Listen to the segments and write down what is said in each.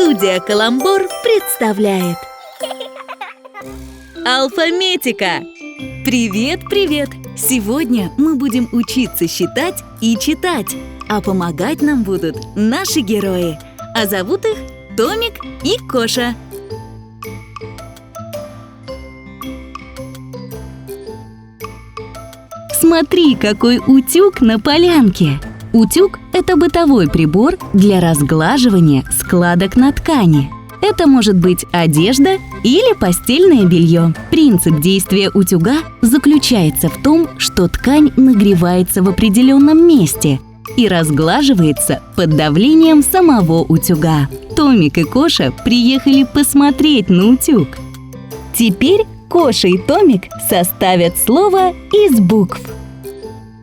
Студия «Каламбур» представляет Алфаметика! Привет-привет! Сегодня мы будем учиться считать и читать, а помогать нам будут наши герои. А зовут их Томик и Коша. Смотри, какой утюг на полянке! Утюг – это бытовой прибор для разглаживания складок на ткани. Это может быть одежда или постельное белье. Принцип действия утюга заключается в том, что ткань нагревается в определенном месте и разглаживается под давлением самого утюга. Томик и Коша приехали посмотреть на утюг. Теперь Коша и Томик составят слово из букв.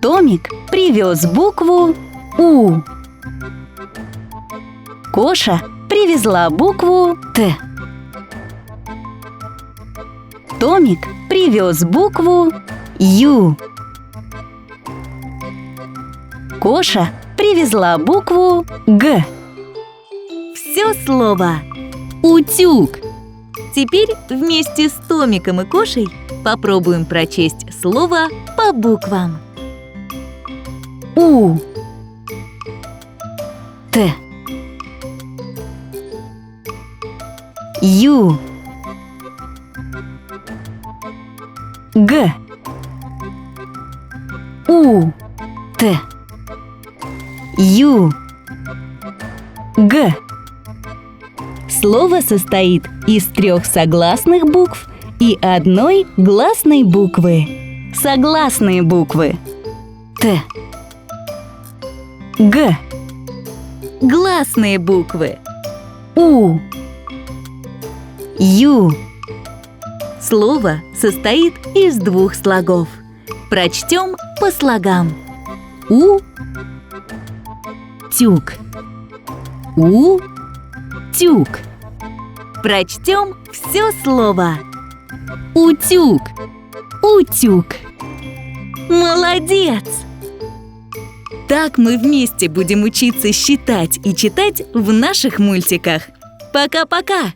Томик привез букву У. Коша привезла букву Т. Томик привез букву Ю. Коша привезла букву Г. Все слово «утюг». Теперь вместе с Томиком и Кошей попробуем прочесть слово по буквам. У. Т. Ю. Г. У. Т. Ю. Г. Слово состоит из 3 согласных букв и 1 гласной буквы. Согласные буквы: Т. Г. Гласные буквы: У. Ю. Слово состоит из 2 слогов. Прочтем по слогам. У-тюг. У-тюг. Прочтем все слово. Утюг. Утюг. Молодец! Так мы вместе будем учиться считать и читать в наших мультиках. Пока-пока!